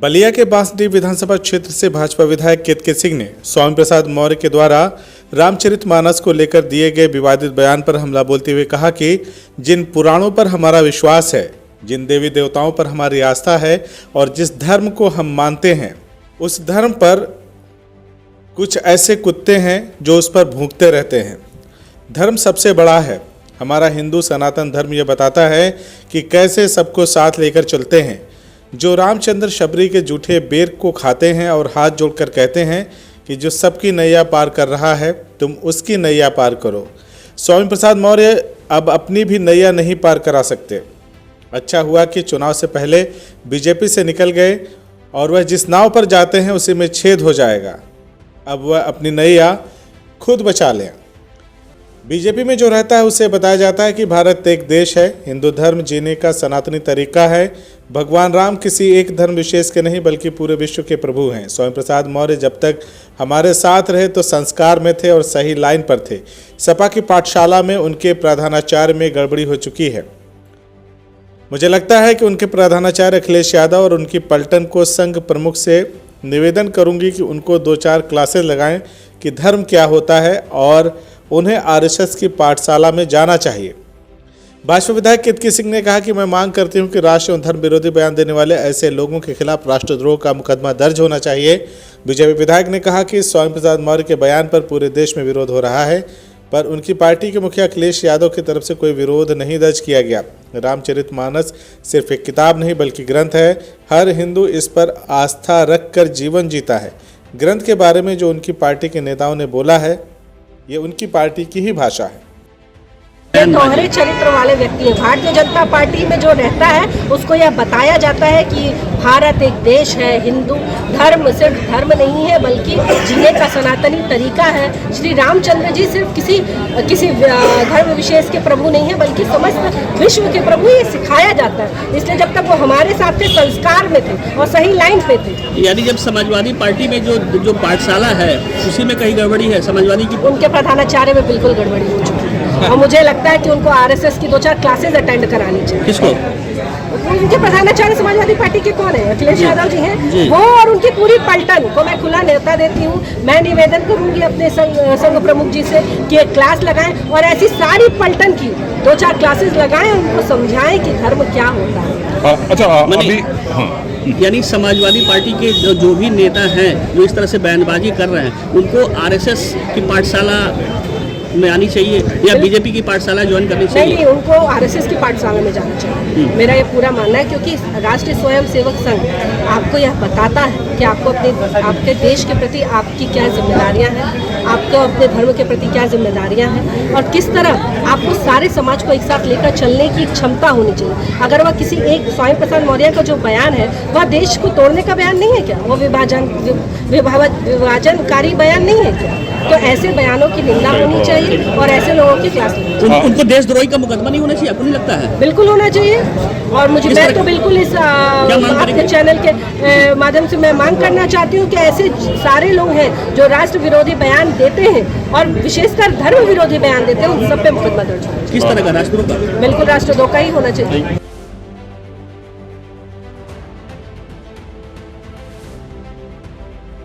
बलिया के बांसडीह विधानसभा क्षेत्र से भाजपा विधायक केतकी सिंह ने स्वामी प्रसाद मौर्य के द्वारा रामचरितमानस को लेकर दिए गए विवादित बयान पर हमला बोलते हुए कहा कि जिन पुराणों पर हमारा विश्वास है, जिन देवी देवताओं पर हमारी आस्था है और जिस धर्म को हम मानते हैं, उस धर्म पर कुछ ऐसे कुत्ते हैं जो उस पर भूंकते रहते हैं। धर्म सबसे बड़ा है। हमारा हिंदू सनातन धर्म यह बताता है कि कैसे सबको साथ लेकर चलते हैं। जो रामचंद्र शबरी के जूठे बेर को खाते हैं और हाथ जोड़कर कहते हैं कि जो सबकी नैया पार कर रहा है, तुम उसकी नैया पार करो। स्वामी प्रसाद मौर्य अब अपनी भी नैया नहीं पार करा सकते। अच्छा हुआ कि चुनाव से पहले बीजेपी से निकल गए और वह जिस नाव पर जाते हैं उसी में छेद हो जाएगा। अब वह अपनी नैया खुद बचा लें। बीजेपी में जो रहता है उसे बताया जाता है कि भारत एक देश है, हिंदू धर्म जीने का सनातनी तरीका है। भगवान राम किसी एक धर्म विशेष के नहीं बल्कि पूरे विश्व के प्रभु हैं। स्वामी प्रसाद मौर्य जब तक हमारे साथ रहे तो संस्कार में थे और सही लाइन पर थे। सपा की पाठशाला में उनके प्रधानाचार्य में गड़बड़ी हो चुकी है। मुझे लगता है कि उनके प्रधानाचार्य अखिलेश यादव और उनकी पलटन को संघ प्रमुख से निवेदन करूंगी कि उनको 2-4 क्लासेस लगाएं कि धर्म क्या होता है और उन्हें आरएसएस की पाठशाला में जाना चाहिए। भाजपा विधायक केतकी सिंह ने कहा कि मैं मांग करती हूं कि राष्ट्र एवं धर्म विरोधी बयान देने वाले ऐसे लोगों के खिलाफ राष्ट्रद्रोह का मुकदमा दर्ज होना चाहिए। बीजेपी विधायक ने कहा कि स्वामी प्रसाद मौर्य के बयान पर पूरे देश में विरोध हो रहा है, पर उनकी पार्टी के मुखिया अखिलेश यादव की तरफ से कोई विरोध नहीं दर्ज किया गया। रामचरितमानस सिर्फ एक किताब नहीं बल्कि ग्रंथ है। हर हिंदू इस पर आस्था रखकर जीवन जीता है। ग्रंथ के बारे में जो उनकी पार्टी के नेताओं ने बोला है, ये उनकी पार्टी की ही भाषा है। ये दोहरे चरित्र वाले व्यक्ति है। भारतीय जनता पार्टी में जो रहता है उसको यह बताया जाता है कि भारत एक देश है, हिंदू धर्म सिर्फ धर्म नहीं है बल्कि जीने का सनातनी तरीका है। श्री रामचंद्र जी सिर्फ किसी धर्म विशेष के प्रभु नहीं है बल्कि समस्त विश्व के प्रभु, ये सिखाया जाता है। इसलिए जब तक वो हमारे साथ थे, संस्कार में थे और सही लाइन पे थे। यानी जब समाजवादी पार्टी में जो पाठशाला है उसी में कहीं गड़बड़ी है समाजवादी की। उनके प्रधानाचार्य में बिल्कुल गड़बड़ी हो चुकी है और मुझे लगता है कि उनको आरएसएस की 2-4 क्लासेस अटेंड करानी चाहिए। किसको? उनके प्रधानाचार्य समाजवादी पार्टी के कौन है? अखिलेश यादव जी हैं। वो और उनकी पूरी पलटन को मैं खुला न्योता देती हूँ। मैं निवेदन करूंगी अपने संघ प्रमुख जी से कि एक क्लास लगाएं और ऐसी सारी पलटन की 2-4 क्लासेस लगाएं, उनको समझाएं कि धर्म क्या होता है। अच्छा, यानी समाजवादी पार्टी के जो भी नेता हैं जो इस तरह से बयानबाजी कर रहे हैं, उनको आरएसएस की पाठशाला में आनी चाहिए या बीजेपी की पाठशाला ज्वाइन करनी चाहिए? नहीं, उनको आरएसएस की पाठशाला में जाना चाहिए। मेरा ये पूरा मानना है, क्योंकि राष्ट्रीय स्वयं सेवक संघ आपको यह बताता है कि आपको आपके देश के प्रति आपकी क्या जिम्मेदारियां हैं, आपको अपने धर्म के प्रति क्या जिम्मेदारियां हैं और किस तरह आपको सारे समाज को एक साथ लेकर चलने की क्षमता होनी चाहिए। अगर वह किसी एक स्वामी प्रसाद मौर्य का जो बयान है वह देश को तोड़ने का बयान नहीं है क्या? वो विभाजनकारी बयान नहीं है क्या? तो ऐसे बयानों की निंदा होनी चाहिए और ऐसे लोगों की क्लास लेनी चाहिए। उनको देशद्रोही का मुकदमा नहीं होना चाहिए, आपको नहीं लगता है? बिल्कुल होना चाहिए। और मैं तो बिल्कुल इस आपके चैनल के माध्यम से मैं मांग करना चाहती हूँ कि ऐसे सारे लोग हैं जो राष्ट्र विरोधी बयान देते हैं और विशेषकर धर्म विरोधी बयान देते हैं, उन सब पे मुकदमा दर्ज होना चाहिए। किस तरह का? राष्ट्रद्रोह का? बिल्कुल राष्ट्रद्रोह का ही होना चाहिए।